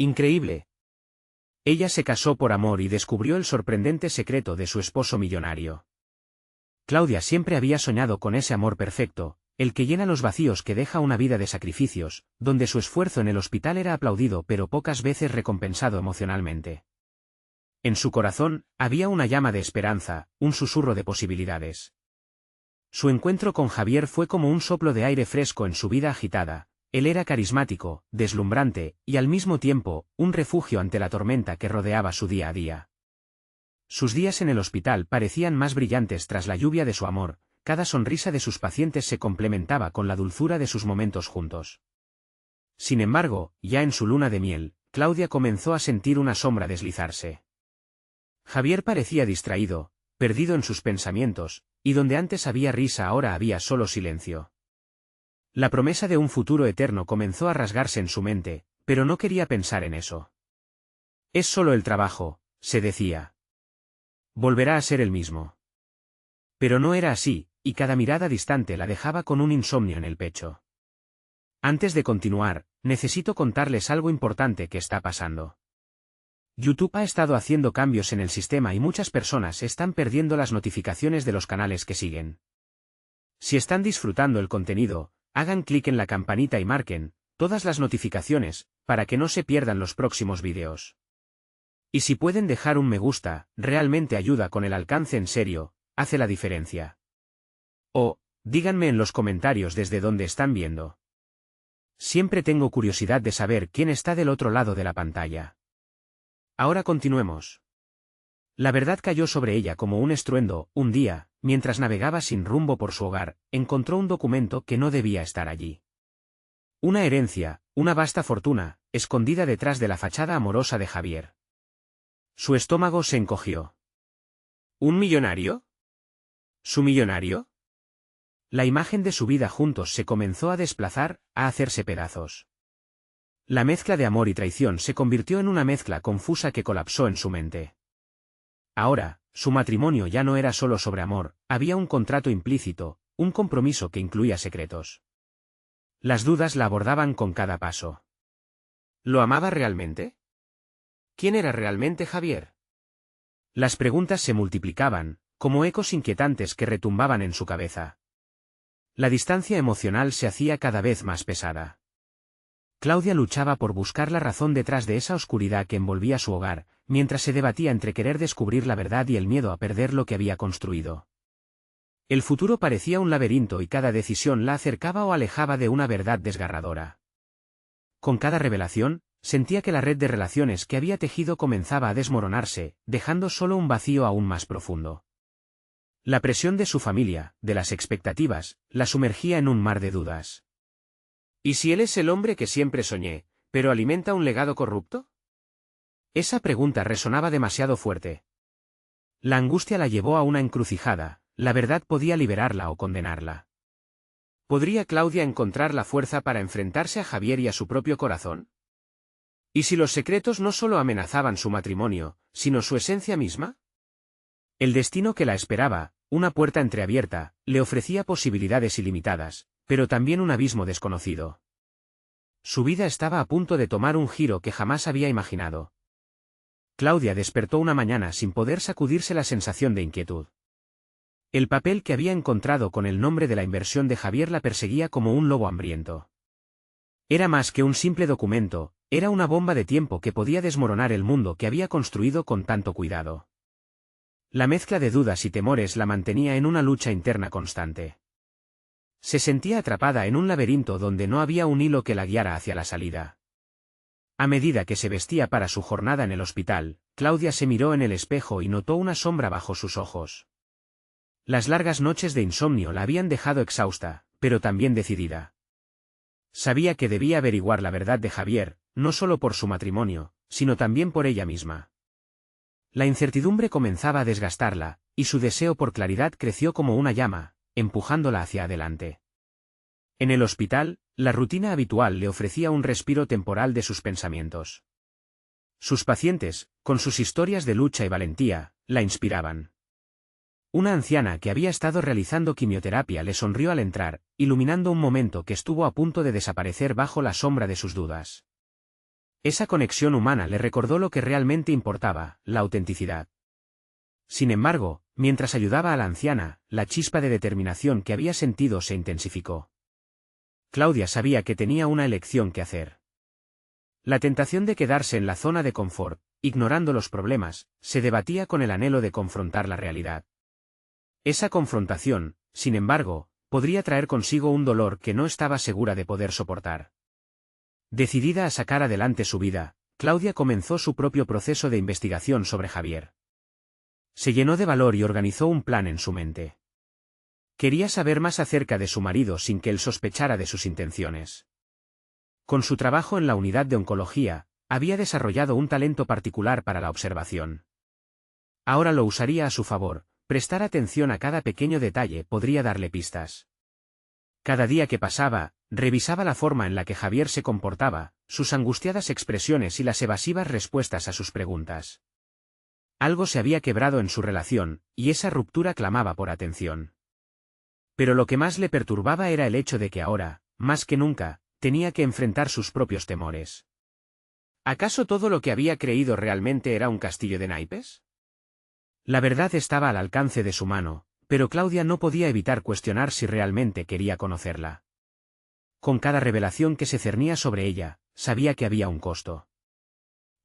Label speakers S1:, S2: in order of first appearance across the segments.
S1: Increíble. Ella se casó por amor y descubrió el sorprendente secreto de su esposo millonario. Claudia siempre había soñado con ese amor perfecto, el que llena los vacíos que deja una vida de sacrificios, donde su esfuerzo en el hospital era aplaudido pero pocas veces recompensado emocionalmente. En su corazón, había una llama de esperanza, un susurro de posibilidades. Su encuentro con Javier fue como un soplo de aire fresco en su vida agitada. Él era carismático, deslumbrante, y al mismo tiempo, un refugio ante la tormenta que rodeaba su día a día. Sus días en el hospital parecían más brillantes tras la lluvia de su amor, cada sonrisa de sus pacientes se complementaba con la dulzura de sus momentos juntos. Sin embargo, ya en su luna de miel, Claudia comenzó a sentir una sombra deslizarse. Javier parecía distraído, perdido en sus pensamientos, y donde antes había risa ahora había solo silencio. La promesa de un futuro eterno comenzó a rasgarse en su mente, pero no quería pensar en eso. Es solo el trabajo, se decía. Volverá a ser el mismo. Pero no era así, y cada mirada distante la dejaba con un insomnio en el pecho. Antes de continuar, necesito contarles algo importante que está pasando. YouTube ha estado haciendo cambios en el sistema y muchas personas están perdiendo las notificaciones de los canales que siguen. Si están disfrutando el contenido, hagan clic en la campanita y marquen todas las notificaciones, para que no se pierdan los próximos vídeos. Y si pueden dejar un me gusta, realmente ayuda con el alcance en serio, hace la diferencia. O, díganme en los comentarios desde dónde están viendo. Siempre tengo curiosidad de saber quién está del otro lado de la pantalla. Ahora continuemos. La verdad cayó sobre ella como un estruendo. Un día, mientras navegaba sin rumbo por su hogar, encontró un documento que no debía estar allí. Una herencia, una vasta fortuna, escondida detrás de la fachada amorosa de Javier. Su estómago se encogió. ¿Un millonario? ¿Su millonario? La imagen de su vida juntos se comenzó a desplazar, a hacerse pedazos. La mezcla de amor y traición se convirtió en una mezcla confusa que colapsó en su mente. Ahora, su matrimonio ya no era solo sobre amor, había un contrato implícito, un compromiso que incluía secretos. Las dudas la abordaban con cada paso. ¿Lo amaba realmente? ¿Quién era realmente Javier? Las preguntas se multiplicaban, como ecos inquietantes que retumbaban en su cabeza. La distancia emocional se hacía cada vez más pesada. Claudia luchaba por buscar la razón detrás de esa oscuridad que envolvía su hogar, mientras se debatía entre querer descubrir la verdad y el miedo a perder lo que había construido. El futuro parecía un laberinto y cada decisión la acercaba o alejaba de una verdad desgarradora. Con cada revelación, sentía que la red de relaciones que había tejido comenzaba a desmoronarse, dejando solo un vacío aún más profundo. La presión de su familia, de las expectativas, la sumergía en un mar de dudas. ¿Y si él es el hombre que siempre soñé, pero alimenta un legado corrupto? Esa pregunta resonaba demasiado fuerte. La angustia la llevó a una encrucijada, la verdad podía liberarla o condenarla. ¿Podría Claudia encontrar la fuerza para enfrentarse a Javier y a su propio corazón? ¿Y si los secretos no solo amenazaban su matrimonio, sino su esencia misma? El destino que la esperaba, una puerta entreabierta, le ofrecía posibilidades ilimitadas, pero también un abismo desconocido. Su vida estaba a punto de tomar un giro que jamás había imaginado. Claudia despertó una mañana sin poder sacudirse la sensación de inquietud. El papel que había encontrado con el nombre de la inversión de Javier la perseguía como un lobo hambriento. Era más que un simple documento, era una bomba de tiempo que podía desmoronar el mundo que había construido con tanto cuidado. La mezcla de dudas y temores la mantenía en una lucha interna constante. Se sentía atrapada en un laberinto donde no había un hilo que la guiara hacia la salida. A medida que se vestía para su jornada en el hospital, Claudia se miró en el espejo y notó una sombra bajo sus ojos. Las largas noches de insomnio la habían dejado exhausta, pero también decidida. Sabía que debía averiguar la verdad de Javier, no solo por su matrimonio, sino también por ella misma. La incertidumbre comenzaba a desgastarla, y su deseo por claridad creció como una llama, empujándola hacia adelante. En el hospital, la rutina habitual le ofrecía un respiro temporal de sus pensamientos. Sus pacientes, con sus historias de lucha y valentía, la inspiraban. Una anciana que había estado realizando quimioterapia le sonrió al entrar, iluminando un momento que estuvo a punto de desaparecer bajo la sombra de sus dudas. Esa conexión humana le recordó lo que realmente importaba, la autenticidad. Sin embargo, mientras ayudaba a la anciana, la chispa de determinación que había sentido se intensificó. Claudia sabía que tenía una elección que hacer. La tentación de quedarse en la zona de confort, ignorando los problemas, se debatía con el anhelo de confrontar la realidad. Esa confrontación, sin embargo, podría traer consigo un dolor que no estaba segura de poder soportar. Decidida a sacar adelante su vida, Claudia comenzó su propio proceso de investigación sobre Javier. Se llenó de valor y organizó un plan en su mente. Quería saber más acerca de su marido sin que él sospechara de sus intenciones. Con su trabajo en la unidad de oncología, había desarrollado un talento particular para la observación. Ahora lo usaría a su favor, prestar atención a cada pequeño detalle podría darle pistas. Cada día que pasaba, revisaba la forma en la que Javier se comportaba, sus angustiadas expresiones y las evasivas respuestas a sus preguntas. Algo se había quebrado en su relación, y esa ruptura clamaba por atención. Pero lo que más le perturbaba era el hecho de que ahora, más que nunca, tenía que enfrentar sus propios temores. ¿Acaso todo lo que había creído realmente era un castillo de naipes? La verdad estaba al alcance de su mano, pero Claudia no podía evitar cuestionar si realmente quería conocerla. Con cada revelación que se cernía sobre ella, sabía que había un costo.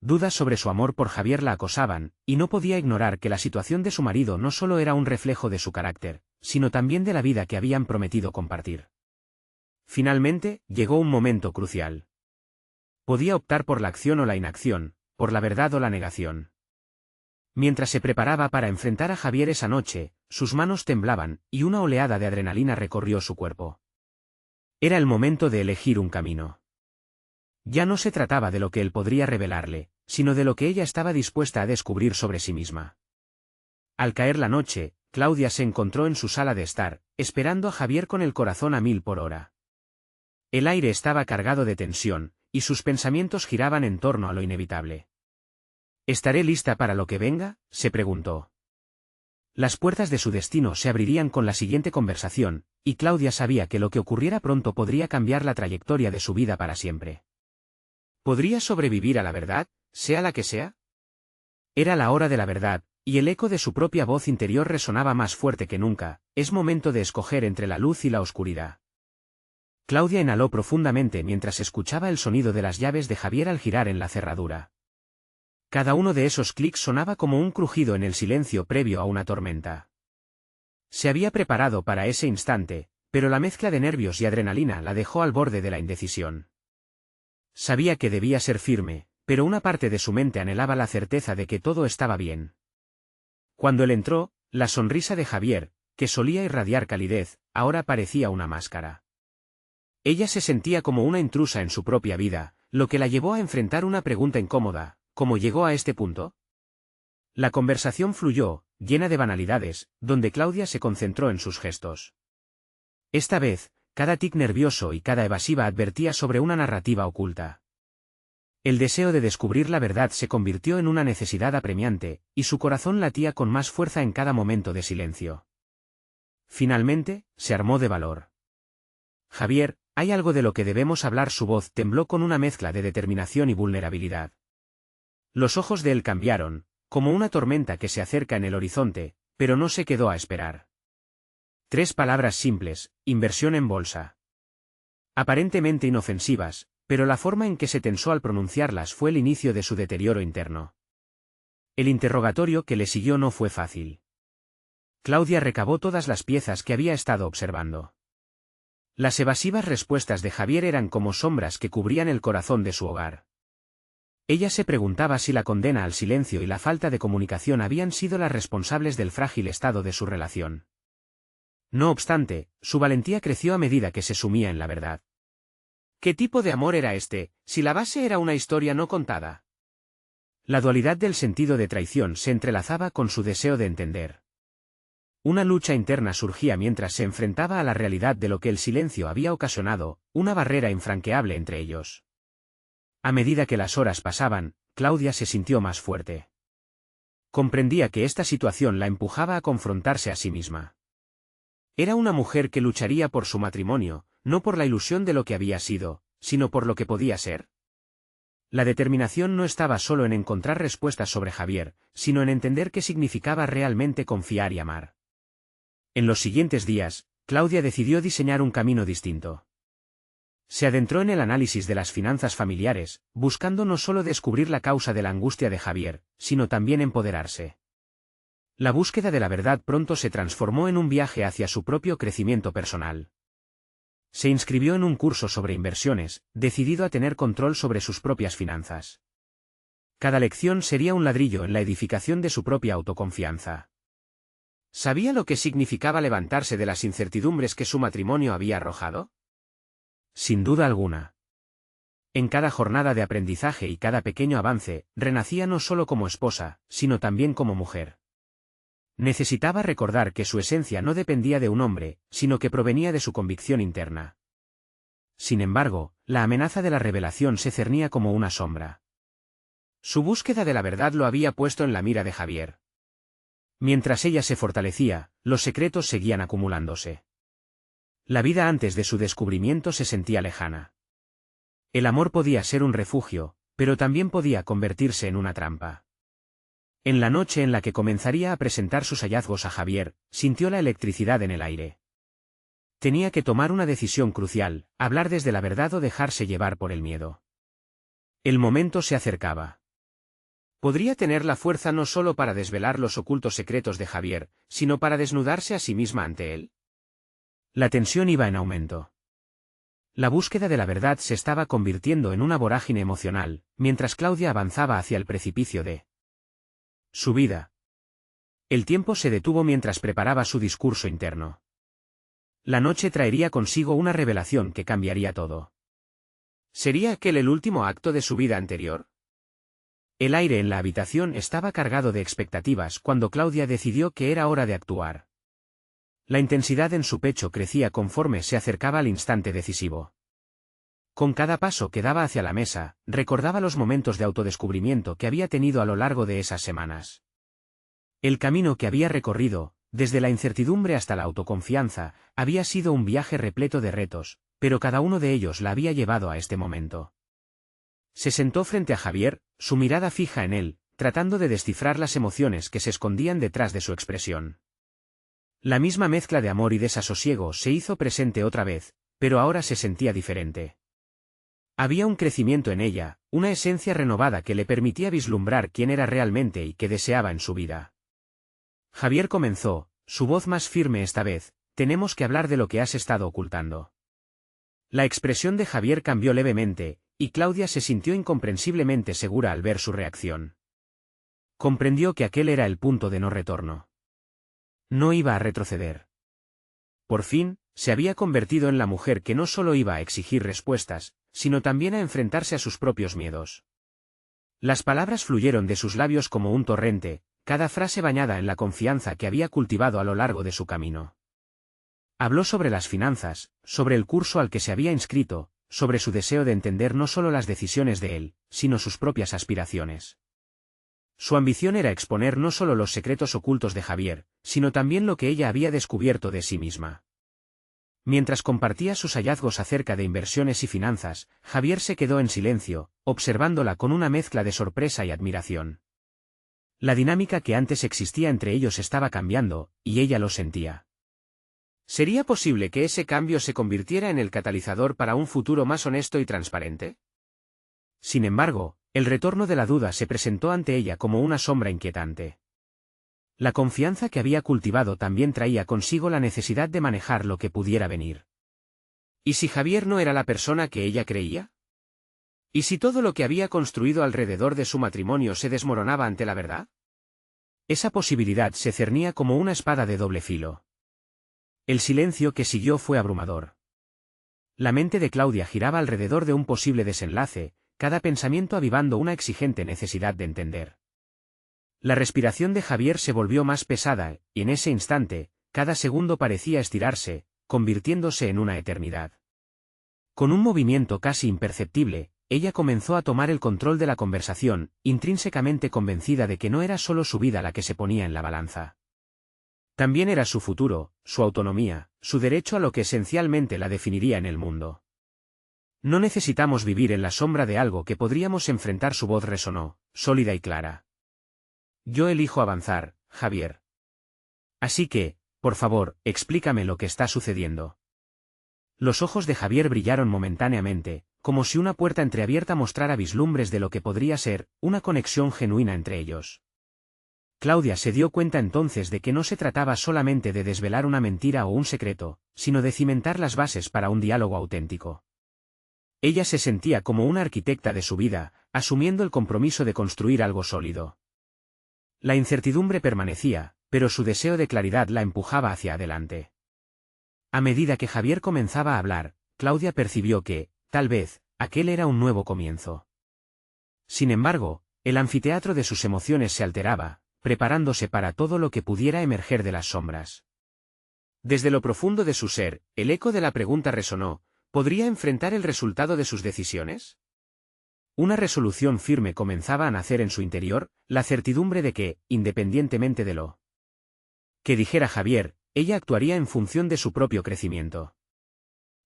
S1: Dudas sobre su amor por Javier la acosaban, y no podía ignorar que la situación de su marido no solo era un reflejo de su carácter, sino también de la vida que habían prometido compartir. Finalmente, llegó un momento crucial. Podía optar por la acción o la inacción, por la verdad o la negación. Mientras se preparaba para enfrentar a Javier esa noche, sus manos temblaban, y una oleada de adrenalina recorrió su cuerpo. Era el momento de elegir un camino. Ya no se trataba de lo que él podría revelarle, sino de lo que ella estaba dispuesta a descubrir sobre sí misma. Al caer la noche, Claudia se encontró en su sala de estar, esperando a Javier con el corazón a 1000 por hora. El aire estaba cargado de tensión, y sus pensamientos giraban en torno a lo inevitable. ¿Estaré lista para lo que venga?, se preguntó. Las puertas de su destino se abrirían con la siguiente conversación, y Claudia sabía que lo que ocurriera pronto podría cambiar la trayectoria de su vida para siempre. ¿Podría sobrevivir a la verdad, sea la que sea? Era la hora de la verdad, y el eco de su propia voz interior resonaba más fuerte que nunca. Es momento de escoger entre la luz y la oscuridad. Claudia inhaló profundamente mientras escuchaba el sonido de las llaves de Javier al girar en la cerradura. Cada uno de esos clics sonaba como un crujido en el silencio previo a una tormenta. Se había preparado para ese instante, pero la mezcla de nervios y adrenalina la dejó al borde de la indecisión. Sabía que debía ser firme, pero una parte de su mente anhelaba la certeza de que todo estaba bien. Cuando él entró, la sonrisa de Javier, que solía irradiar calidez, ahora parecía una máscara. Ella se sentía como una intrusa en su propia vida, lo que la llevó a enfrentar una pregunta incómoda: ¿cómo llegó a este punto? La conversación fluyó, llena de banalidades, donde Claudia se concentró en sus gestos. Esta vez, cada tic nervioso y cada evasiva advertía sobre una narrativa oculta. El deseo de descubrir la verdad se convirtió en una necesidad apremiante, y su corazón latía con más fuerza en cada momento de silencio. Finalmente, se armó de valor. Javier, hay algo de lo que debemos hablar. Su voz tembló con una mezcla de determinación y vulnerabilidad. Los ojos de él cambiaron, como una tormenta que se acerca en el horizonte, pero no se quedó a esperar. 3 palabras simples: inversión en bolsa. Aparentemente inofensivas, pero la forma en que se tensó al pronunciarlas fue el inicio de su deterioro interno. El interrogatorio que le siguió no fue fácil. Claudia recabó todas las piezas que había estado observando. Las evasivas respuestas de Javier eran como sombras que cubrían el corazón de su hogar. Ella se preguntaba si la condena al silencio y la falta de comunicación habían sido las responsables del frágil estado de su relación. No obstante, su valentía creció a medida que se sumía en la verdad. ¿Qué tipo de amor era este, si la base era una historia no contada? La dualidad del sentido de traición se entrelazaba con su deseo de entender. Una lucha interna surgía mientras se enfrentaba a la realidad de lo que el silencio había ocasionado, una barrera infranqueable entre ellos. A medida que las horas pasaban, Claudia se sintió más fuerte. Comprendía que esta situación la empujaba a confrontarse a sí misma. Era una mujer que lucharía por su matrimonio, no por la ilusión de lo que había sido, sino por lo que podía ser. La determinación no estaba solo en encontrar respuestas sobre Javier, sino en entender qué significaba realmente confiar y amar. En los siguientes días, Claudia decidió diseñar un camino distinto. Se adentró en el análisis de las finanzas familiares, buscando no solo descubrir la causa de la angustia de Javier, sino también empoderarse. La búsqueda de la verdad pronto se transformó en un viaje hacia su propio crecimiento personal. Se inscribió en un curso sobre inversiones, decidido a tener control sobre sus propias finanzas. Cada lección sería un ladrillo en la edificación de su propia autoconfianza. ¿Sabía lo que significaba levantarse de las incertidumbres que su matrimonio había arrojado? Sin duda alguna. En cada jornada de aprendizaje y cada pequeño avance, renacía no solo como esposa, sino también como mujer. Necesitaba recordar que su esencia no dependía de un hombre, sino que provenía de su convicción interna. Sin embargo, la amenaza de la revelación se cernía como una sombra. Su búsqueda de la verdad lo había puesto en la mira de Javier. Mientras ella se fortalecía, los secretos seguían acumulándose. La vida antes de su descubrimiento se sentía lejana. El amor podía ser un refugio, pero también podía convertirse en una trampa. En la noche en la que comenzaría a presentar sus hallazgos a Javier, sintió la electricidad en el aire. Tenía que tomar una decisión crucial, hablar desde la verdad o dejarse llevar por el miedo. El momento se acercaba. Podría tener la fuerza no solo para desvelar los ocultos secretos de Javier, sino para desnudarse a sí misma ante él. La tensión iba en aumento. La búsqueda de la verdad se estaba convirtiendo en una vorágine emocional, mientras Claudia avanzaba hacia el precipicio de su vida. El tiempo se detuvo mientras preparaba su discurso interno. La noche traería consigo una revelación que cambiaría todo. ¿Sería aquel el último acto de su vida anterior? El aire en la habitación estaba cargado de expectativas cuando Claudia decidió que era hora de actuar. La intensidad en su pecho crecía conforme se acercaba al instante decisivo. Con cada paso que daba hacia la mesa, recordaba los momentos de autodescubrimiento que había tenido a lo largo de esas semanas. El camino que había recorrido, desde la incertidumbre hasta la autoconfianza, había sido un viaje repleto de retos, pero cada uno de ellos la había llevado a este momento. Se sentó frente a Javier, su mirada fija en él, tratando de descifrar las emociones que se escondían detrás de su expresión. La misma mezcla de amor y desasosiego se hizo presente otra vez, pero ahora se sentía diferente. Había un crecimiento en ella, una esencia renovada que le permitía vislumbrar quién era realmente y qué deseaba en su vida. Javier comenzó, su voz más firme esta vez: tenemos que hablar de lo que has estado ocultando. La expresión de Javier cambió levemente, y Claudia se sintió incomprensiblemente segura al ver su reacción. Comprendió que aquel era el punto de no retorno. No iba a retroceder. Por fin, se había convertido en la mujer que no solo iba a exigir respuestas, sino también a enfrentarse a sus propios miedos. Las palabras fluyeron de sus labios como un torrente, cada frase bañada en la confianza que había cultivado a lo largo de su camino. Habló sobre las finanzas, sobre el curso al que se había inscrito, sobre su deseo de entender no solo las decisiones de él, sino sus propias aspiraciones. Su ambición era exponer no solo los secretos ocultos de Javier, sino también lo que ella había descubierto de sí misma. Mientras compartía sus hallazgos acerca de inversiones y finanzas, Javier se quedó en silencio, observándola con una mezcla de sorpresa y admiración. La dinámica que antes existía entre ellos estaba cambiando, y ella lo sentía. ¿Sería posible que ese cambio se convirtiera en el catalizador para un futuro más honesto y transparente? Sin embargo, el retorno de la duda se presentó ante ella como una sombra inquietante. La confianza que había cultivado también traía consigo la necesidad de manejar lo que pudiera venir. ¿Y si Javier no era la persona que ella creía? ¿Y si todo lo que había construido alrededor de su matrimonio se desmoronaba ante la verdad? Esa posibilidad se cernía como una espada de doble filo. El silencio que siguió fue abrumador. La mente de Claudia giraba alrededor de un posible desenlace, cada pensamiento avivando una exigente necesidad de entender. La respiración de Javier se volvió más pesada, y en ese instante, cada segundo parecía estirarse, convirtiéndose en una eternidad. Con un movimiento casi imperceptible, ella comenzó a tomar el control de la conversación, intrínsecamente convencida de que no era solo su vida la que se ponía en la balanza. También era su futuro, su autonomía, su derecho a lo que esencialmente la definiría en el mundo. No necesitamos vivir en la sombra de algo que podríamos enfrentar. Su voz resonó, sólida y clara. Yo elijo avanzar, Javier. Así que, por favor, explícame lo que está sucediendo. Los ojos de Javier brillaron momentáneamente, como si una puerta entreabierta mostrara vislumbres de lo que podría ser una conexión genuina entre ellos. Claudia se dio cuenta entonces de que no se trataba solamente de desvelar una mentira o un secreto, sino de cimentar las bases para un diálogo auténtico. Ella se sentía como una arquitecta de su vida, asumiendo el compromiso de construir algo sólido. La incertidumbre permanecía, pero su deseo de claridad la empujaba hacia adelante. A medida que Javier comenzaba a hablar, Claudia percibió que, tal vez, aquel era un nuevo comienzo. Sin embargo, el anfiteatro de sus emociones se alteraba, preparándose para todo lo que pudiera emerger de las sombras. Desde lo profundo de su ser, el eco de la pregunta resonó: ¿podría enfrentar el resultado de sus decisiones? Una resolución firme comenzaba a nacer en su interior, la certidumbre de que, independientemente de lo que dijera Javier, ella actuaría en función de su propio crecimiento.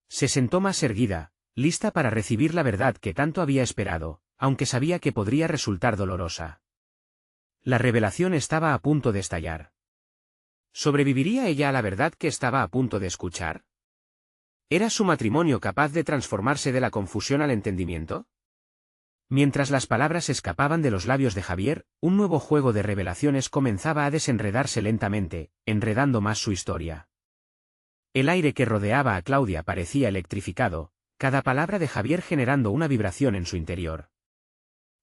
S1: Se sentó más erguida, lista para recibir la verdad que tanto había esperado, aunque sabía que podría resultar dolorosa. La revelación estaba a punto de estallar. ¿Sobreviviría ella a la verdad que estaba a punto de escuchar? ¿Era su matrimonio capaz de transformarse de la confusión al entendimiento? Mientras las palabras escapaban de los labios de Javier, un nuevo juego de revelaciones comenzaba a desenredarse lentamente, enredando más su historia. El aire que rodeaba a Claudia parecía electrificado, cada palabra de Javier generando una vibración en su interior.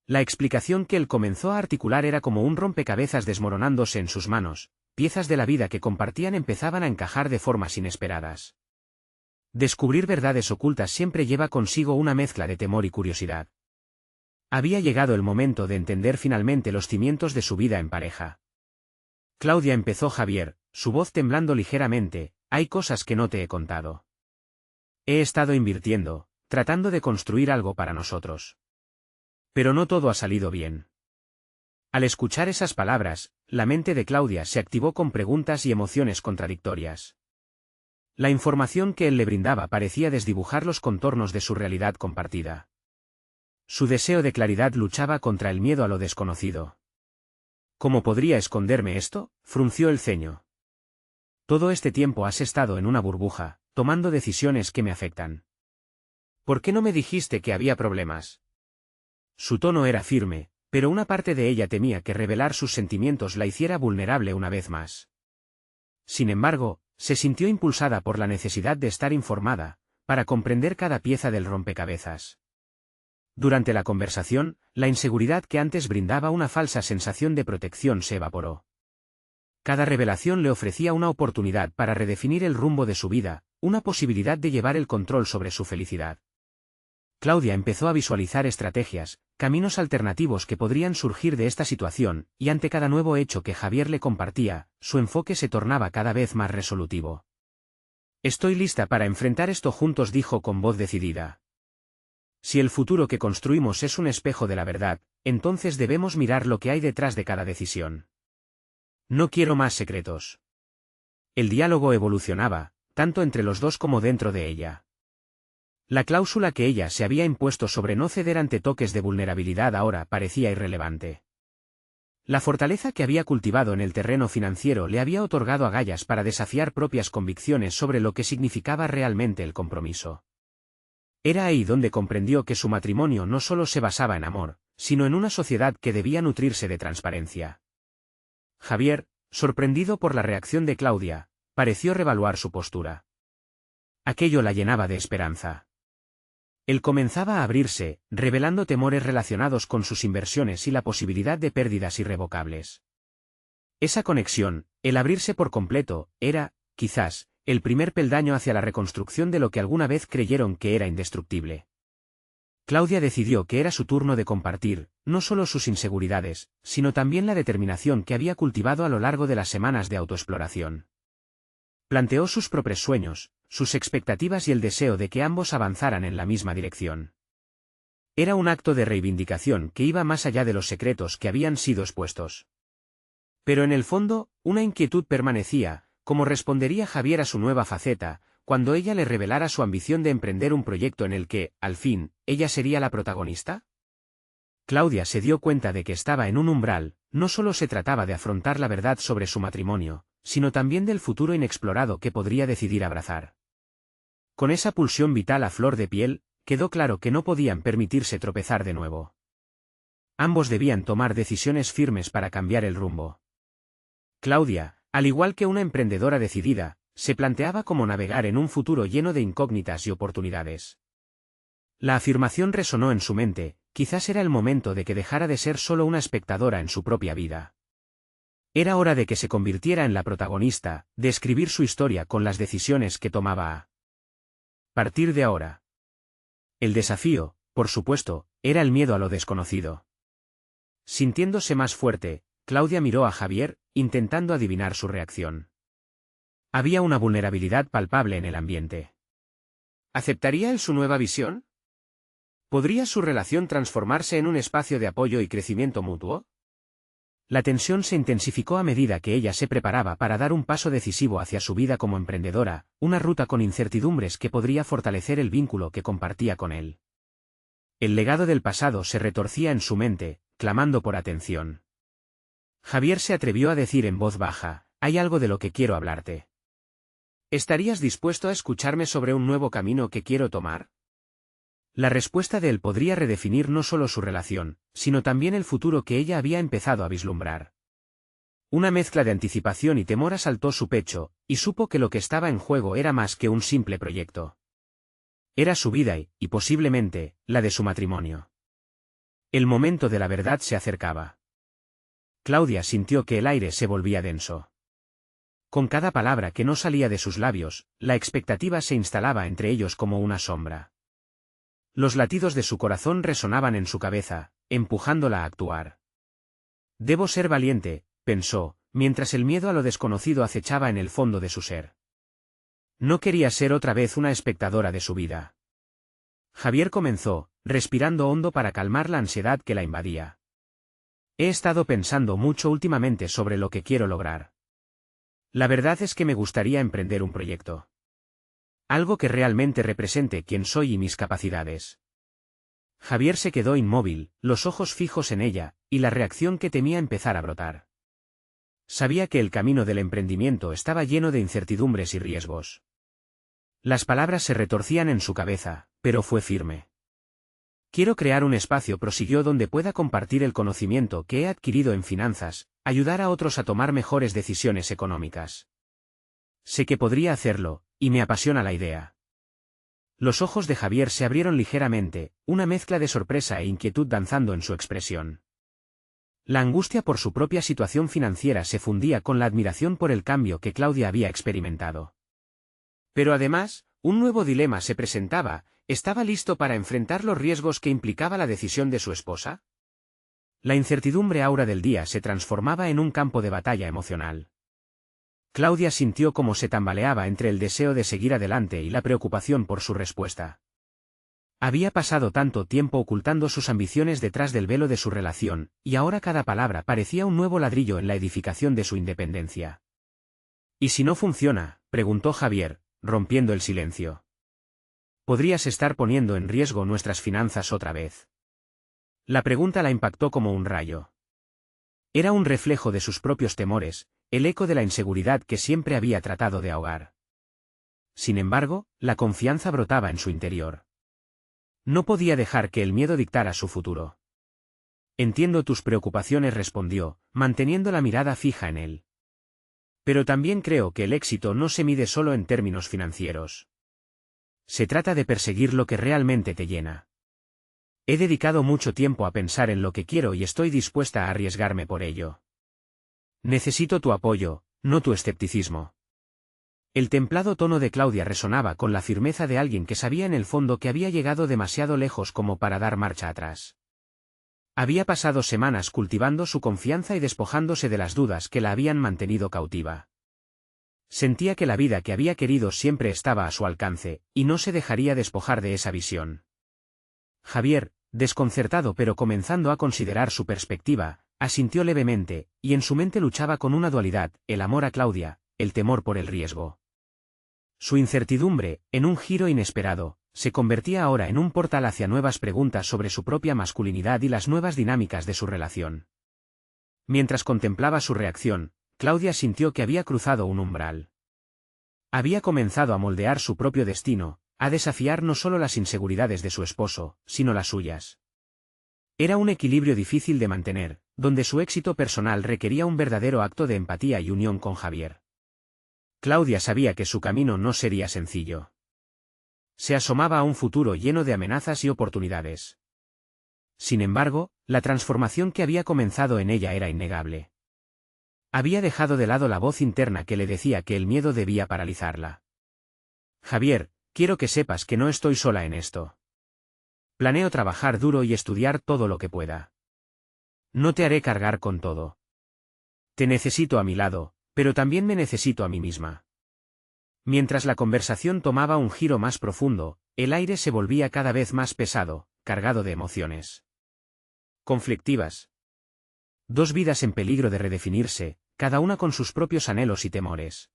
S1: La explicación que él comenzó a articular era como un rompecabezas desmoronándose en sus manos, piezas de la vida que compartían empezaban a encajar de formas inesperadas. Descubrir verdades ocultas siempre lleva consigo una mezcla de temor y curiosidad. Había llegado el momento de entender finalmente los cimientos de su vida en pareja. Claudia, empezó Javier, su voz temblando ligeramente, hay cosas que no te he contado. He estado invirtiendo, tratando de construir algo para nosotros. Pero no todo ha salido bien. Al escuchar esas palabras, la mente de Claudia se activó con preguntas y emociones contradictorias. La información que él le brindaba parecía desdibujar los contornos de su realidad compartida. Su deseo de claridad luchaba contra el miedo a lo desconocido. ¿Cómo podría esconderme esto?, frunció el ceño. Todo este tiempo has estado en una burbuja, tomando decisiones que me afectan. ¿Por qué no me dijiste que había problemas? Su tono era firme, pero una parte de ella temía que revelar sus sentimientos la hiciera vulnerable una vez más. Sin embargo, se sintió impulsada por la necesidad de estar informada, para comprender cada pieza del rompecabezas. Durante la conversación, la inseguridad que antes brindaba una falsa sensación de protección se evaporó. Cada revelación le ofrecía una oportunidad para redefinir el rumbo de su vida, una posibilidad de llevar el control sobre su felicidad. Claudia empezó a visualizar estrategias, caminos alternativos que podrían surgir de esta situación, y ante cada nuevo hecho que Javier le compartía, su enfoque se tornaba cada vez más resolutivo. Estoy lista para enfrentar esto juntos, dijo con voz decidida. Si el futuro que construimos es un espejo de la verdad, entonces debemos mirar lo que hay detrás de cada decisión. No quiero más secretos. El diálogo evolucionaba, tanto entre los dos como dentro de ella. La cláusula que ella se había impuesto sobre no ceder ante toques de vulnerabilidad ahora parecía irrelevante. La fortaleza que había cultivado en el terreno financiero le había otorgado agallas para desafiar propias convicciones sobre lo que significaba realmente el compromiso. Era ahí donde comprendió que su matrimonio no solo se basaba en amor, sino en una sociedad que debía nutrirse de transparencia. Javier, sorprendido por la reacción de Claudia, pareció revaluar su postura. Aquello la llenaba de esperanza. Él comenzaba a abrirse, revelando temores relacionados con sus inversiones y la posibilidad de pérdidas irrevocables. Esa conexión, el abrirse por completo, era, quizás, el primer peldaño hacia la reconstrucción de lo que alguna vez creyeron que era indestructible. Claudia decidió que era su turno de compartir, no solo sus inseguridades, sino también la determinación que había cultivado a lo largo de las semanas de autoexploración. Planteó sus propios sueños, sus expectativas y el deseo de que ambos avanzaran en la misma dirección. Era un acto de reivindicación que iba más allá de los secretos que habían sido expuestos. Pero en el fondo, una inquietud permanecía: ¿cómo respondería Javier a su nueva faceta, cuando ella le revelara su ambición de emprender un proyecto en el que, al fin, ella sería la protagonista? Claudia se dio cuenta de que estaba en un umbral. No solo se trataba de afrontar la verdad sobre su matrimonio, sino también del futuro inexplorado que podría decidir abrazar. Con esa pulsión vital a flor de piel, quedó claro que no podían permitirse tropezar de nuevo. Ambos debían tomar decisiones firmes para cambiar el rumbo. Claudia, al igual que una emprendedora decidida, se planteaba cómo navegar en un futuro lleno de incógnitas y oportunidades. La afirmación resonó en su mente. Quizás era el momento de que dejara de ser solo una espectadora en su propia vida. Era hora de que se convirtiera en la protagonista, de escribir su historia con las decisiones que tomaba a partir de ahora. El desafío, por supuesto, era el miedo a lo desconocido. Sintiéndose más fuerte, Claudia miró a Javier, intentando adivinar su reacción. Había una vulnerabilidad palpable en el ambiente. ¿Aceptaría él su nueva visión? ¿Podría su relación transformarse en un espacio de apoyo y crecimiento mutuo? La tensión se intensificó a medida que ella se preparaba para dar un paso decisivo hacia su vida como emprendedora, una ruta con incertidumbres que podría fortalecer el vínculo que compartía con él. El legado del pasado se retorcía en su mente, clamando por atención. Javier se atrevió a decir en voz baja: «Hay algo de lo que quiero hablarte. ¿Estarías dispuesto a escucharme sobre un nuevo camino que quiero tomar?» La respuesta de él podría redefinir no solo su relación, sino también el futuro que ella había empezado a vislumbrar. Una mezcla de anticipación y temor asaltó su pecho, y supo que lo que estaba en juego era más que un simple proyecto. Era su vida y, posiblemente, la de su matrimonio. El momento de la verdad se acercaba. Claudia sintió que el aire se volvía denso. Con cada palabra que no salía de sus labios, la expectativa se instalaba entre ellos como una sombra. Los latidos de su corazón resonaban en su cabeza, empujándola a actuar. «Debo ser valiente», pensó, mientras el miedo a lo desconocido acechaba en el fondo de su ser. No quería ser otra vez una espectadora de su vida. Javier comenzó, respirando hondo para calmar la ansiedad que la invadía. «He estado pensando mucho últimamente sobre lo que quiero lograr. La verdad es que me gustaría emprender un proyecto. Algo que realmente represente quién soy y mis capacidades». Javier se quedó inmóvil, los ojos fijos en ella, y la reacción que temía empezar a brotar. Sabía que el camino del emprendimiento estaba lleno de incertidumbres y riesgos. Las palabras se retorcían en su cabeza, pero fue firme. «Quiero crear un espacio», prosiguió, «donde pueda compartir el conocimiento que he adquirido en finanzas, ayudar a otros a tomar mejores decisiones económicas. Sé que podría hacerlo, y me apasiona la idea». Los ojos de Javier se abrieron ligeramente, una mezcla de sorpresa e inquietud danzando en su expresión. La angustia por su propia situación financiera se fundía con la admiración por el cambio que Claudia había experimentado. Pero además, un nuevo dilema se presentaba: ¿estaba listo para enfrentar los riesgos que implicaba la decisión de su esposa? La incertidumbre aura del día se transformaba en un campo de batalla emocional. Claudia sintió cómo se tambaleaba entre el deseo de seguir adelante y la preocupación por su respuesta. Había pasado tanto tiempo ocultando sus ambiciones detrás del velo de su relación, y ahora cada palabra parecía un nuevo ladrillo en la edificación de su independencia. «¿Y si no funciona?», preguntó Javier, rompiendo el silencio. «¿Podrías estar poniendo en riesgo nuestras finanzas otra vez?». La pregunta la impactó como un rayo. Era un reflejo de sus propios temores, el eco de la inseguridad que siempre había tratado de ahogar. Sin embargo, la confianza brotaba en su interior. No podía dejar que el miedo dictara su futuro. «Entiendo tus preocupaciones», respondió, manteniendo la mirada fija en él. «Pero también creo que el éxito no se mide solo en términos financieros. Se trata de perseguir lo que realmente te llena. He dedicado mucho tiempo a pensar en lo que quiero y estoy dispuesta a arriesgarme por ello. Necesito tu apoyo, no tu escepticismo». El templado tono de Claudia resonaba con la firmeza de alguien que sabía en el fondo que había llegado demasiado lejos como para dar marcha atrás. Había pasado semanas cultivando su confianza y despojándose de las dudas que la habían mantenido cautiva. Sentía que la vida que había querido siempre estaba a su alcance, y no se dejaría despojar de esa visión. Javier, desconcertado pero comenzando a considerar su perspectiva, asintió levemente, y en su mente luchaba con una dualidad: el amor a Claudia, el temor por el riesgo. Su incertidumbre, en un giro inesperado, se convertía ahora en un portal hacia nuevas preguntas sobre su propia masculinidad y las nuevas dinámicas de su relación. Mientras contemplaba su reacción, Claudia sintió que había cruzado un umbral. Había comenzado a moldear su propio destino, a desafiar no solo las inseguridades de su esposo, sino las suyas. Era un equilibrio difícil de mantener, donde su éxito personal requería un verdadero acto de empatía y unión con Javier. Claudia sabía que su camino no sería sencillo. Se asomaba a un futuro lleno de amenazas y oportunidades. Sin embargo, la transformación que había comenzado en ella era innegable. Había dejado de lado la voz interna que le decía que el miedo debía paralizarla. Javier, quiero que sepas que no estoy sola en esto. Planeo trabajar duro y estudiar todo lo que pueda. No te haré cargar con todo. Te necesito a mi lado, pero también me necesito a mí misma. Mientras la conversación tomaba un giro más profundo, el aire se volvía cada vez más pesado, cargado de emociones conflictivas. Dos vidas en peligro de redefinirse, cada una con sus propios anhelos y temores.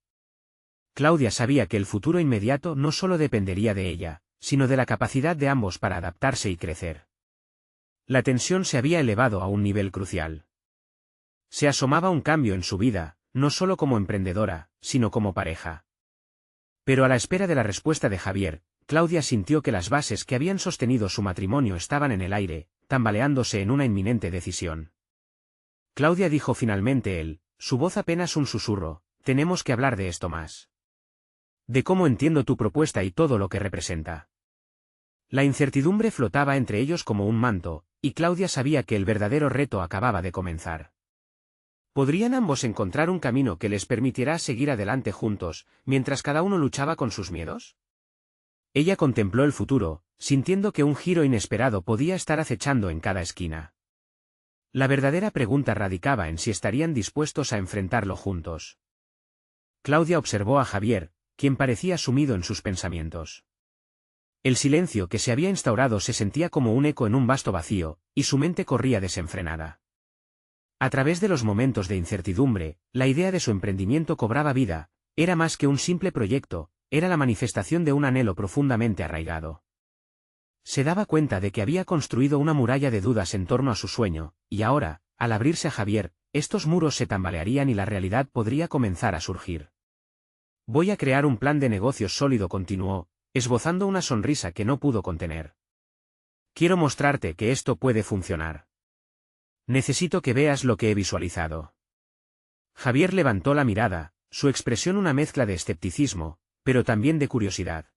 S1: Claudia sabía que el futuro inmediato no solo dependería de ella, sino de la capacidad de ambos para adaptarse y crecer. La tensión se había elevado a un nivel crucial. Se asomaba un cambio en su vida, no solo como emprendedora, sino como pareja. Pero a la espera de la respuesta de Javier, Claudia sintió que las bases que habían sostenido su matrimonio estaban en el aire, tambaleándose en una inminente decisión. Claudia, dijo finalmente él, su voz apenas un susurro, tenemos que hablar de esto más. De cómo entiendo tu propuesta y todo lo que representa. La incertidumbre flotaba entre ellos como un manto, y Claudia sabía que el verdadero reto acababa de comenzar. ¿Podrían ambos encontrar un camino que les permitiera seguir adelante juntos, mientras cada uno luchaba con sus miedos? Ella contempló el futuro, sintiendo que un giro inesperado podía estar acechando en cada esquina. La verdadera pregunta radicaba en si estarían dispuestos a enfrentarlo juntos. Claudia observó a Javier, quien parecía sumido en sus pensamientos. El silencio que se había instaurado se sentía como un eco en un vasto vacío, y su mente corría desenfrenada. A través de los momentos de incertidumbre, la idea de su emprendimiento cobraba vida, era más que un simple proyecto, era la manifestación de un anhelo profundamente arraigado. Se daba cuenta de que había construido una muralla de dudas en torno a su sueño, y ahora, al abrirse a Javier, estos muros se tambalearían y la realidad podría comenzar a surgir. Voy a crear un plan de negocios sólido, continuó, esbozando una sonrisa que no pudo contener. Quiero mostrarte que esto puede funcionar. Necesito que veas lo que he visualizado. Javier levantó la mirada, su expresión una mezcla de escepticismo, pero también de curiosidad.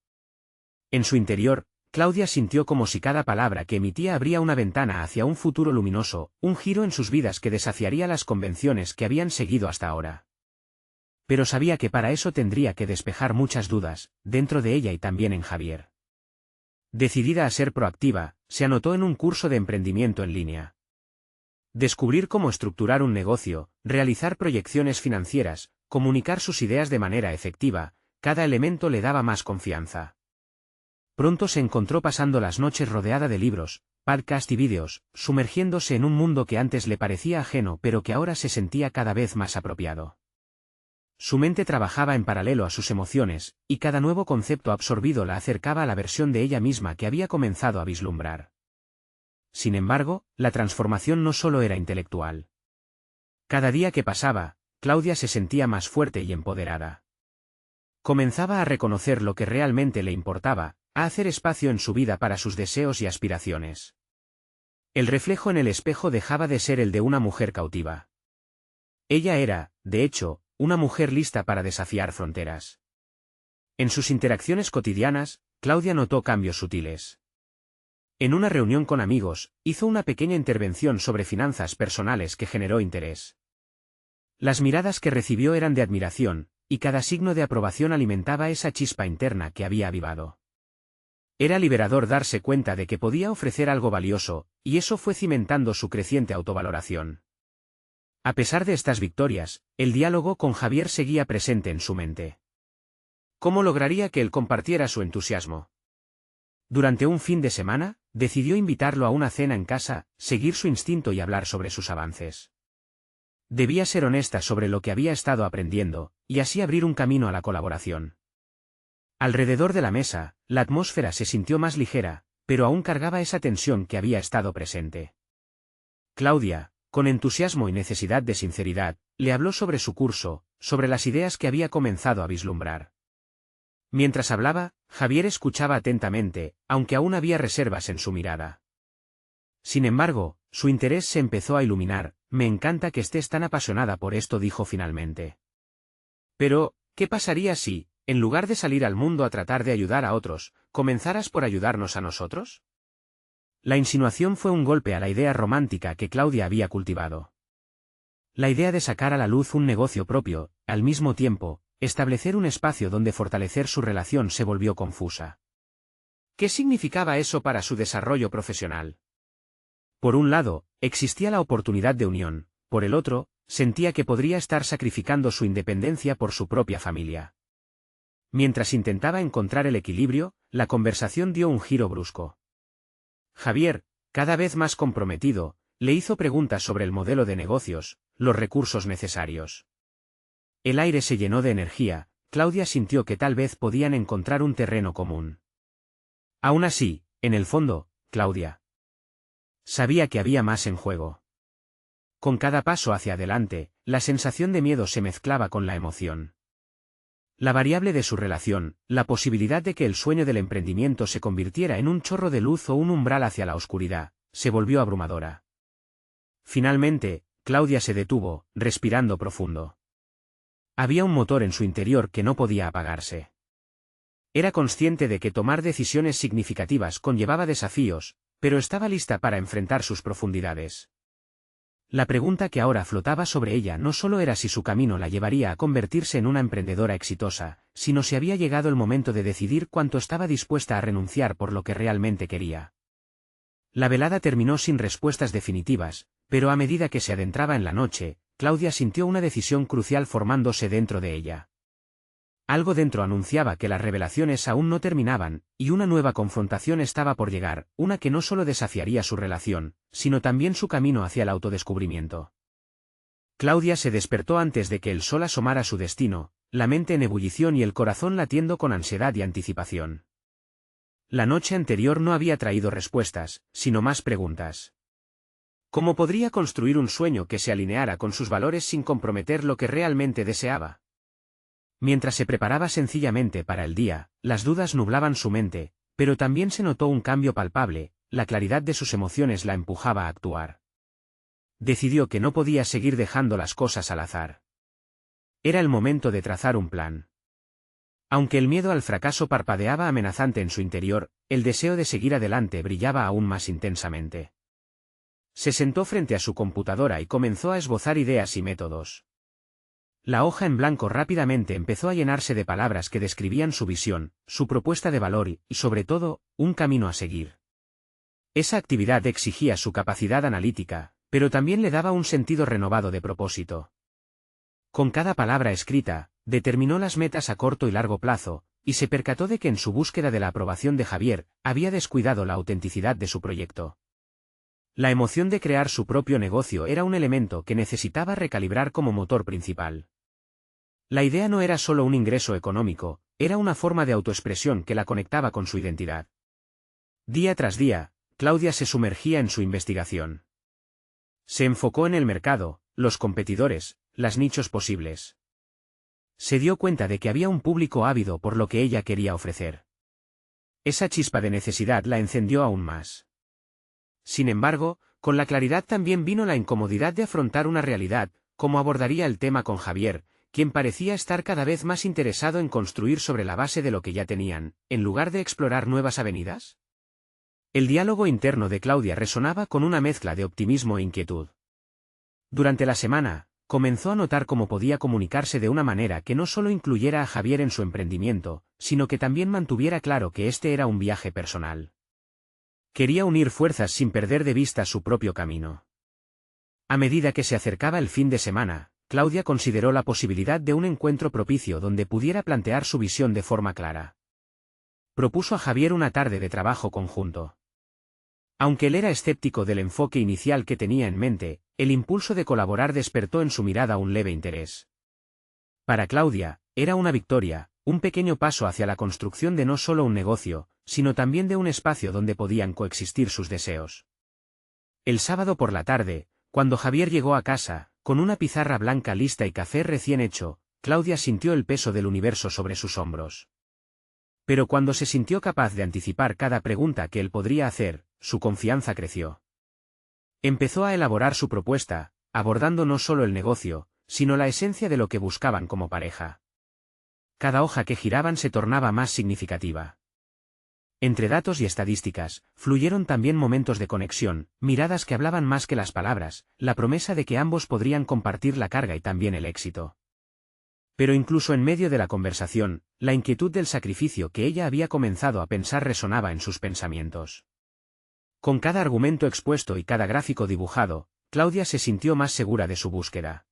S1: En su interior, Claudia sintió como si cada palabra que emitía abría una ventana hacia un futuro luminoso, un giro en sus vidas que desafiaría las convenciones que habían seguido hasta ahora. Pero sabía que para eso tendría que despejar muchas dudas, dentro de ella y también en Javier. Decidida a ser proactiva, se anotó en un curso de emprendimiento en línea. Descubrir cómo estructurar un negocio, realizar proyecciones financieras, comunicar sus ideas de manera efectiva, cada elemento le daba más confianza. Pronto se encontró pasando las noches rodeada de libros, podcasts y vídeos, sumergiéndose en un mundo que antes le parecía ajeno pero que ahora se sentía cada vez más apropiado. Su mente trabajaba en paralelo a sus emociones, y cada nuevo concepto absorbido la acercaba a la versión de ella misma que había comenzado a vislumbrar. Sin embargo, la transformación no solo era intelectual. Cada día que pasaba, Claudia se sentía más fuerte y empoderada. Comenzaba a reconocer lo que realmente le importaba, a hacer espacio en su vida para sus deseos y aspiraciones. El reflejo en el espejo dejaba de ser el de una mujer cautiva. Ella era, de hecho, una mujer lista para desafiar fronteras. En sus interacciones cotidianas, Claudia notó cambios sutiles. En una reunión con amigos, hizo una pequeña intervención sobre finanzas personales que generó interés. Las miradas que recibió eran de admiración, y cada signo de aprobación alimentaba esa chispa interna que había avivado. Era liberador darse cuenta de que podía ofrecer algo valioso, y eso fue cimentando su creciente autovaloración. A pesar de estas victorias, el diálogo con Javier seguía presente en su mente. ¿Cómo lograría que él compartiera su entusiasmo? Durante un fin de semana, decidió invitarlo a una cena en casa, seguir su instinto y hablar sobre sus avances. Debía ser honesta sobre lo que había estado aprendiendo, y así abrir un camino a la colaboración. Alrededor de la mesa, la atmósfera se sintió más ligera, pero aún cargaba esa tensión que había estado presente. Claudia, con entusiasmo y necesidad de sinceridad, le habló sobre su curso, sobre las ideas que había comenzado a vislumbrar. Mientras hablaba, Javier escuchaba atentamente, aunque aún había reservas en su mirada. Sin embargo, su interés se empezó a iluminar. Me encanta que estés tan apasionada por esto, dijo finalmente. Pero, ¿qué pasaría si, en lugar de salir al mundo a tratar de ayudar a otros, comenzaras por ayudarnos a nosotros? La insinuación fue un golpe a la idea romántica que Claudia había cultivado. La idea de sacar a la luz un negocio propio, al mismo tiempo, establecer un espacio donde fortalecer su relación se volvió confusa. ¿Qué significaba eso para su desarrollo profesional? Por un lado, existía la oportunidad de unión, por el otro, sentía que podría estar sacrificando su independencia por su propia familia. Mientras intentaba encontrar el equilibrio, la conversación dio un giro brusco. Javier, cada vez más comprometido, le hizo preguntas sobre el modelo de negocios, los recursos necesarios. El aire se llenó de energía. Claudia sintió que tal vez podían encontrar un terreno común. Aún así, en el fondo, Claudia sabía que había más en juego. Con cada paso hacia adelante, la sensación de miedo se mezclaba con la emoción. La variable de su relación, la posibilidad de que el sueño del emprendimiento se convirtiera en un chorro de luz o un umbral hacia la oscuridad, se volvió abrumadora. Finalmente, Claudia se detuvo, respirando profundo. Había un motor en su interior que no podía apagarse. Era consciente de que tomar decisiones significativas conllevaba desafíos, pero estaba lista para enfrentar sus profundidades. La pregunta que ahora flotaba sobre ella no solo era si su camino la llevaría a convertirse en una emprendedora exitosa, sino si había llegado el momento de decidir cuánto estaba dispuesta a renunciar por lo que realmente quería. La velada terminó sin respuestas definitivas, pero a medida que se adentraba en la noche, Claudia sintió una decisión crucial formándose dentro de ella. Algo dentro anunciaba que las revelaciones aún no terminaban, y una nueva confrontación estaba por llegar, una que no solo desafiaría su relación, sino también su camino hacia el autodescubrimiento. Claudia se despertó antes de que el sol asomara su destino, la mente en ebullición y el corazón latiendo con ansiedad y anticipación. La noche anterior no había traído respuestas, sino más preguntas. ¿Cómo podría construir un sueño que se alineara con sus valores sin comprometer lo que realmente deseaba? Mientras se preparaba sencillamente para el día, las dudas nublaban su mente, pero también se notó un cambio palpable. La claridad de sus emociones la empujaba a actuar. Decidió que no podía seguir dejando las cosas al azar. Era el momento de trazar un plan. Aunque el miedo al fracaso parpadeaba amenazante en su interior, el deseo de seguir adelante brillaba aún más intensamente. Se sentó frente a su computadora y comenzó a esbozar ideas y métodos. La hoja en blanco rápidamente empezó a llenarse de palabras que describían su visión, su propuesta de valor y, sobre todo, un camino a seguir. Esa actividad exigía su capacidad analítica, pero también le daba un sentido renovado de propósito. Con cada palabra escrita, determinó las metas a corto y largo plazo, y se percató de que en su búsqueda de la aprobación de Javier, había descuidado la autenticidad de su proyecto. La emoción de crear su propio negocio era un elemento que necesitaba recalibrar como motor principal. La idea no era solo un ingreso económico, era una forma de autoexpresión que la conectaba con su identidad. Día tras día, Claudia se sumergía en su investigación. Se enfocó en el mercado, los competidores, los nichos posibles. Se dio cuenta de que había un público ávido por lo que ella quería ofrecer. Esa chispa de necesidad la encendió aún más. Sin embargo, con la claridad también vino la incomodidad de afrontar una realidad, cómo abordaría el tema con Javier, quien parecía estar cada vez más interesado en construir sobre la base de lo que ya tenían, en lugar de explorar nuevas avenidas. El diálogo interno de Claudia resonaba con una mezcla de optimismo e inquietud. Durante la semana, comenzó a notar cómo podía comunicarse de una manera que no solo incluyera a Javier en su emprendimiento, sino que también mantuviera claro que este era un viaje personal. Quería unir fuerzas sin perder de vista su propio camino. A medida que se acercaba el fin de semana, Claudia consideró la posibilidad de un encuentro propicio donde pudiera plantear su visión de forma clara. Propuso a Javier una tarde de trabajo conjunto. Aunque él era escéptico del enfoque inicial que tenía en mente, el impulso de colaborar despertó en su mirada un leve interés. Para Claudia, era una victoria, un pequeño paso hacia la construcción de no solo un negocio, sino también de un espacio donde podían coexistir sus deseos. El sábado por la tarde, cuando Javier llegó a casa, con una pizarra blanca lista y café recién hecho, Claudia sintió el peso del universo sobre sus hombros. Pero cuando se sintió capaz de anticipar cada pregunta que él podría hacer, su confianza creció. Empezó a elaborar su propuesta, abordando no solo el negocio, sino la esencia de lo que buscaban como pareja. Cada hoja que giraban se tornaba más significativa. Entre datos y estadísticas, fluyeron también momentos de conexión, miradas que hablaban más que las palabras, la promesa de que ambos podrían compartir la carga y también el éxito. Pero incluso en medio de la conversación, la inquietud del sacrificio que ella había comenzado a pensar resonaba en sus pensamientos. Con cada argumento expuesto y cada gráfico dibujado, Claudia se sintió más segura de su búsqueda.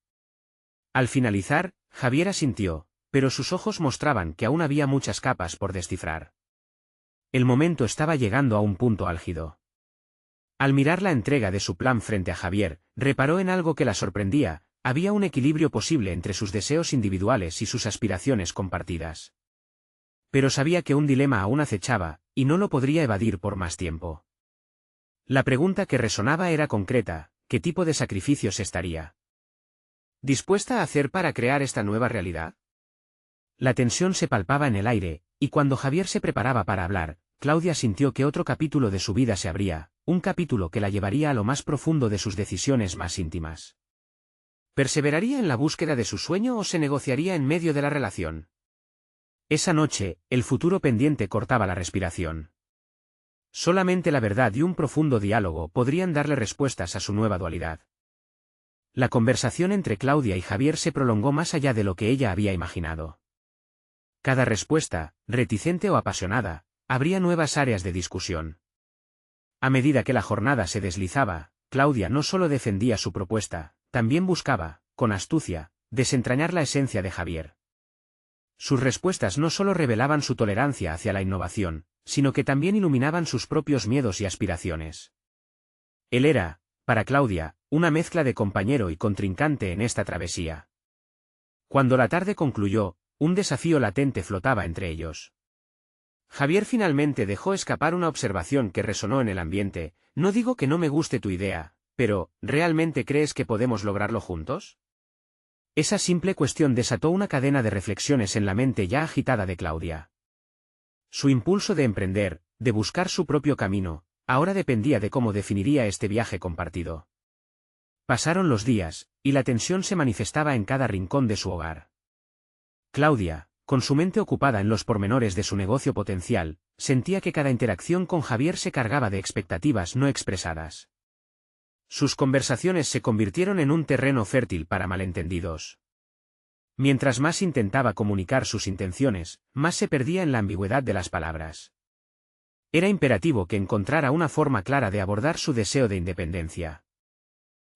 S1: Al finalizar, Javier asintió, pero sus ojos mostraban que aún había muchas capas por descifrar. El momento estaba llegando a un punto álgido. Al mirar la entrega de su plan frente a Javier, reparó en algo que la sorprendía: había un equilibrio posible entre sus deseos individuales y sus aspiraciones compartidas. Pero sabía que un dilema aún acechaba, y no lo podría evadir por más tiempo. La pregunta que resonaba era concreta: ¿qué tipo de sacrificios estaría dispuesta a hacer para crear esta nueva realidad? La tensión se palpaba en el aire, y cuando Javier se preparaba para hablar, Claudia sintió que otro capítulo de su vida se abría, un capítulo que la llevaría a lo más profundo de sus decisiones más íntimas. ¿Perseveraría en la búsqueda de su sueño o se negociaría en medio de la relación? Esa noche, el futuro pendiente cortaba la respiración. Solamente la verdad y un profundo diálogo podrían darle respuestas a su nueva dualidad. La conversación entre Claudia y Javier se prolongó más allá de lo que ella había imaginado. Cada respuesta, reticente o apasionada, abría nuevas áreas de discusión. A medida que la jornada se deslizaba, Claudia no solo defendía su propuesta, también buscaba, con astucia, desentrañar la esencia de Javier. Sus respuestas no solo revelaban su tolerancia hacia la innovación, sino que también iluminaban sus propios miedos y aspiraciones. Él era, para Claudia, una mezcla de compañero y contrincante en esta travesía. Cuando la tarde concluyó, un desafío latente flotaba entre ellos. Javier finalmente dejó escapar una observación que resonó en el ambiente: no digo que no me guste tu idea, pero, ¿realmente crees que podemos lograrlo juntos? Esa simple cuestión desató una cadena de reflexiones en la mente ya agitada de Claudia. Su impulso de emprender, de buscar su propio camino, ahora dependía de cómo definiría este viaje compartido. Pasaron los días, y la tensión se manifestaba en cada rincón de su hogar. Claudia, con su mente ocupada en los pormenores de su negocio potencial, sentía que cada interacción con Javier se cargaba de expectativas no expresadas. Sus conversaciones se convirtieron en un terreno fértil para malentendidos. Mientras más intentaba comunicar sus intenciones, más se perdía en la ambigüedad de las palabras. Era imperativo que encontrara una forma clara de abordar su deseo de independencia.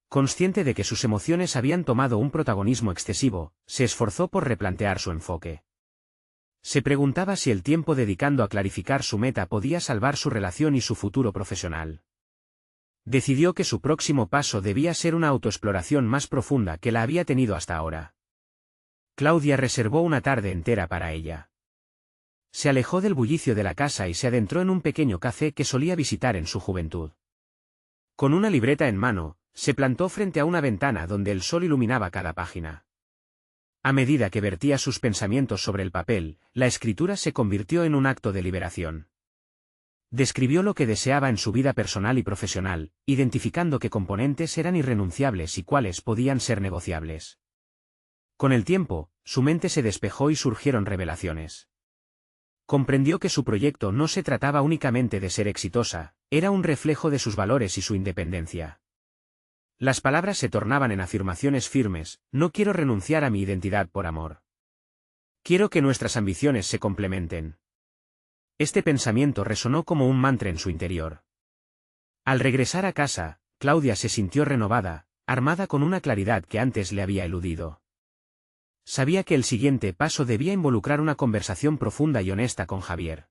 S1: Consciente de que sus emociones habían tomado un protagonismo excesivo, se esforzó por replantear su enfoque. Se preguntaba si el tiempo dedicando a clarificar su meta podía salvar su relación y su futuro profesional. Decidió que su próximo paso debía ser una autoexploración más profunda que la había tenido hasta ahora. Claudia reservó una tarde entera para ella. Se alejó del bullicio de la casa y se adentró en un pequeño café que solía visitar en su juventud. Con una libreta en mano, se plantó frente a una ventana donde el sol iluminaba cada página. A medida que vertía sus pensamientos sobre el papel, la escritura se convirtió en un acto de liberación. Describió lo que deseaba en su vida personal y profesional, identificando qué componentes eran irrenunciables y cuáles podían ser negociables. Con el tiempo, su mente se despejó y surgieron revelaciones. Comprendió que su proyecto no se trataba únicamente de ser exitosa, era un reflejo de sus valores y su independencia. Las palabras se tornaban en afirmaciones firmes: no quiero renunciar a mi identidad por amor. Quiero que nuestras ambiciones se complementen. Este pensamiento resonó como un mantra en su interior. Al regresar a casa, Claudia se sintió renovada, armada con una claridad que antes le había eludido. Sabía que el siguiente paso debía involucrar una conversación profunda y honesta con Javier.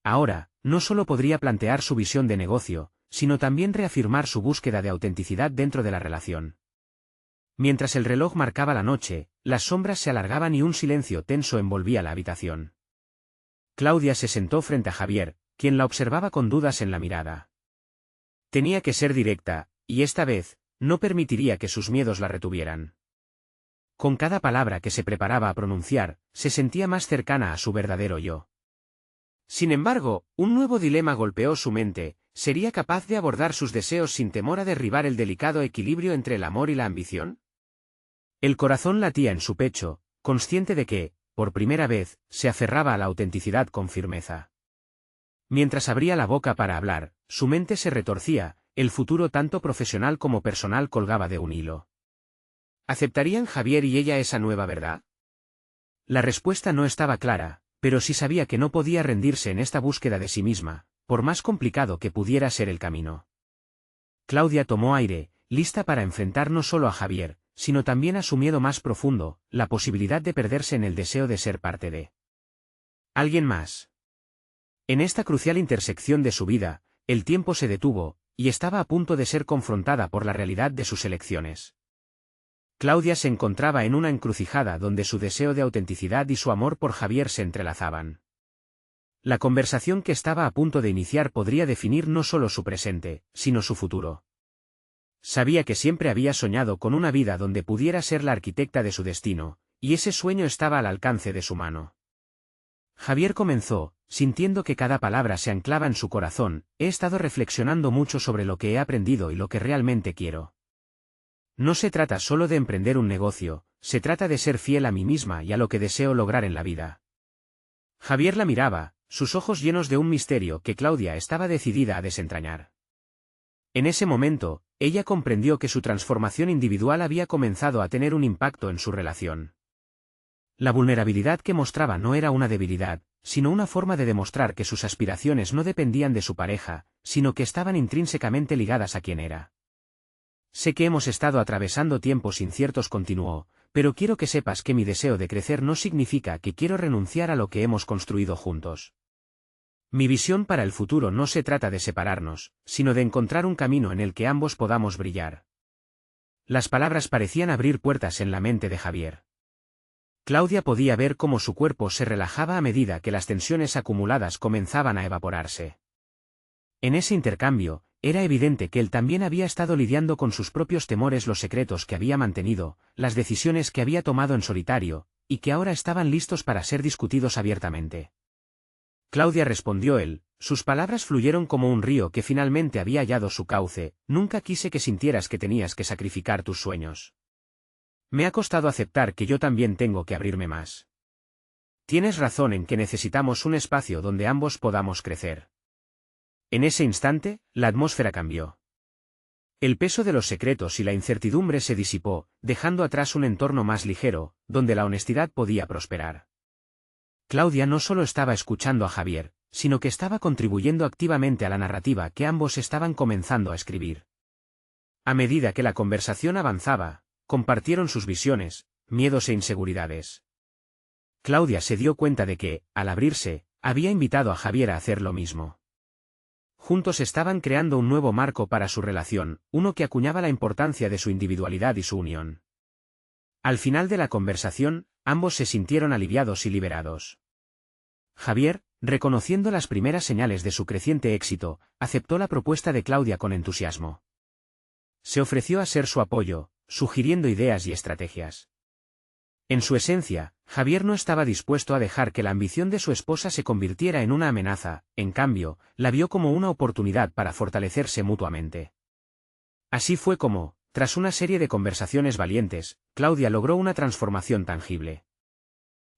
S1: Ahora, no solo podría plantear su visión de negocio, sino también reafirmar su búsqueda de autenticidad dentro de la relación. Mientras el reloj marcaba la noche, las sombras se alargaban y un silencio tenso envolvía la habitación. Claudia se sentó frente a Javier, quien la observaba con dudas en la mirada. Tenía que ser directa, y esta vez, no permitiría que sus miedos la retuvieran. Con cada palabra que se preparaba a pronunciar, se sentía más cercana a su verdadero yo. Sin embargo, un nuevo dilema golpeó su mente: ¿sería capaz de abordar sus deseos sin temor a derribar el delicado equilibrio entre el amor y la ambición? El corazón latía en su pecho, consciente de que, por primera vez, se aferraba a la autenticidad con firmeza. Mientras abría la boca para hablar, su mente se retorcía, el futuro tanto profesional como personal colgaba de un hilo. ¿Aceptarían Javier y ella esa nueva verdad? La respuesta no estaba clara, pero sí sabía que no podía rendirse en esta búsqueda de sí misma, por más complicado que pudiera ser el camino. Claudia tomó aire, lista para enfrentar no solo a Javier, sino también a su miedo más profundo, la posibilidad de perderse en el deseo de ser parte de alguien más. En esta crucial intersección de su vida, el tiempo se detuvo, y estaba a punto de ser confrontada por la realidad de sus elecciones. Claudia se encontraba en una encrucijada donde su deseo de autenticidad y su amor por Javier se entrelazaban. La conversación que estaba a punto de iniciar podría definir no solo su presente, sino su futuro. Sabía que siempre había soñado con una vida donde pudiera ser la arquitecta de su destino, y ese sueño estaba al alcance de su mano. Javier comenzó, sintiendo que cada palabra se anclaba en su corazón: he estado reflexionando mucho sobre lo que he aprendido y lo que realmente quiero. No se trata solo de emprender un negocio, se trata de ser fiel a mí misma y a lo que deseo lograr en la vida. Javier la miraba, sus ojos llenos de un misterio que Claudia estaba decidida a desentrañar. En ese momento, ella comprendió que su transformación individual había comenzado a tener un impacto en su relación. La vulnerabilidad que mostraba no era una debilidad, sino una forma de demostrar que sus aspiraciones no dependían de su pareja, sino que estaban intrínsecamente ligadas a quien era. Sé que hemos estado atravesando tiempos inciertos, continuó, pero quiero que sepas que mi deseo de crecer no significa que quiero renunciar a lo que hemos construido juntos. Mi visión para el futuro no se trata de separarnos, sino de encontrar un camino en el que ambos podamos brillar. Las palabras parecían abrir puertas en la mente de Javier. Claudia podía ver cómo su cuerpo se relajaba a medida que las tensiones acumuladas comenzaban a evaporarse. En ese intercambio, era evidente que él también había estado lidiando con sus propios temores, los secretos que había mantenido, las decisiones que había tomado en solitario, y que ahora estaban listos para ser discutidos abiertamente. Claudia, respondió él, sus palabras fluyeron como un río que finalmente había hallado su cauce: nunca quise que sintieras que tenías que sacrificar tus sueños. Me ha costado aceptar que yo también tengo que abrirme más. Tienes razón en que necesitamos un espacio donde ambos podamos crecer. En ese instante, la atmósfera cambió. El peso de los secretos y la incertidumbre se disipó, dejando atrás un entorno más ligero, donde la honestidad podía prosperar. Claudia no solo estaba escuchando a Javier, sino que estaba contribuyendo activamente a la narrativa que ambos estaban comenzando a escribir. A medida que la conversación avanzaba, compartieron sus visiones, miedos e inseguridades. Claudia se dio cuenta de que, al abrirse, había invitado a Javier a hacer lo mismo. Juntos estaban creando un nuevo marco para su relación, uno que acuñaba la importancia de su individualidad y su unión. Al final de la conversación, ambos se sintieron aliviados y liberados. Javier, reconociendo las primeras señales de su creciente éxito, aceptó la propuesta de Claudia con entusiasmo. Se ofreció a ser su apoyo, sugiriendo ideas y estrategias. En su esencia, Javier no estaba dispuesto a dejar que la ambición de su esposa se convirtiera en una amenaza, en cambio, la vio como una oportunidad para fortalecerse mutuamente. Así fue como, tras una serie de conversaciones valientes, Claudia logró una transformación tangible.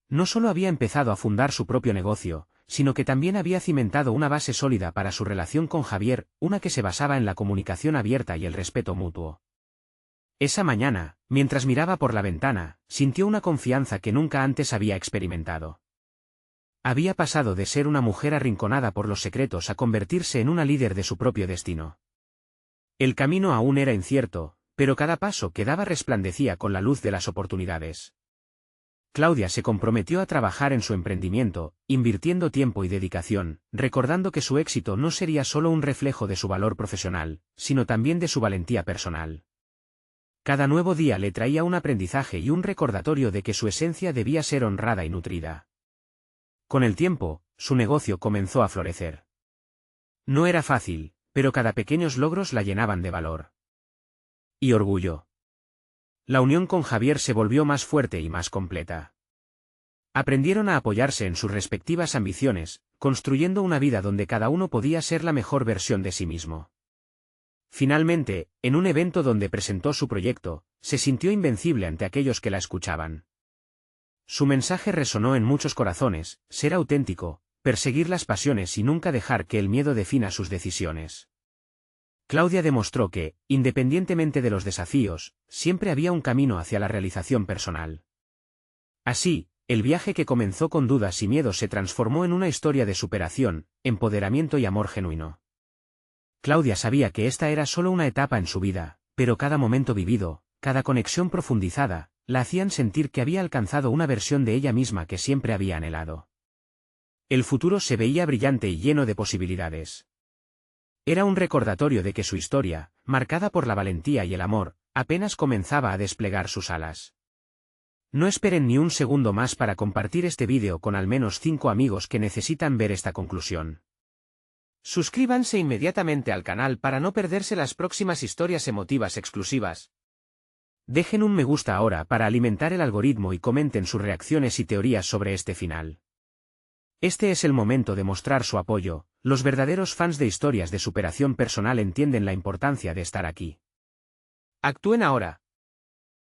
S1: No solo había empezado a fundar su propio negocio, sino que también había cimentado una base sólida para su relación con Javier, una que se basaba en la comunicación abierta y el respeto mutuo. Esa mañana, mientras miraba por la ventana, sintió una confianza que nunca antes había experimentado. Había pasado de ser una mujer arrinconada por los secretos a convertirse en una líder de su propio destino. El camino aún era incierto, pero cada paso que daba resplandecía con la luz de las oportunidades. Claudia se comprometió a trabajar en su emprendimiento, invirtiendo tiempo y dedicación, recordando que su éxito no sería solo un reflejo de su valor profesional, sino también de su valentía personal. Cada nuevo día le traía un aprendizaje y un recordatorio de que su esencia debía ser honrada y nutrida. Con el tiempo, su negocio comenzó a florecer. No era fácil, pero cada pequeños logros la llenaban de valor y orgullo. La unión con Javier se volvió más fuerte y más completa. Aprendieron a apoyarse en sus respectivas ambiciones, construyendo una vida donde cada uno podía ser la mejor versión de sí mismo. Finalmente, en un evento donde presentó su proyecto, se sintió invencible ante aquellos que la escuchaban. Su mensaje resonó en muchos corazones: ser auténtico, perseguir las pasiones y nunca dejar que el miedo defina sus decisiones. Claudia demostró que, independientemente de los desafíos, siempre había un camino hacia la realización personal. Así, el viaje que comenzó con dudas y miedos se transformó en una historia de superación, empoderamiento y amor genuino. Claudia sabía que esta era solo una etapa en su vida, pero cada momento vivido, cada conexión profundizada, la hacían sentir que había alcanzado una versión de ella misma que siempre había anhelado. El futuro se veía brillante y lleno de posibilidades. Era un recordatorio de que su historia, marcada por la valentía y el amor, apenas comenzaba a desplegar sus alas. No esperen ni un segundo más para compartir este vídeo con al menos 5 amigos que necesitan ver esta conclusión. Suscríbanse inmediatamente al canal para no perderse las próximas historias emotivas exclusivas. Dejen un me gusta ahora para alimentar el algoritmo y comenten sus reacciones y teorías sobre este final. Este es el momento de mostrar su apoyo. Los verdaderos fans de historias de superación personal entienden la importancia de estar aquí. Actúen ahora.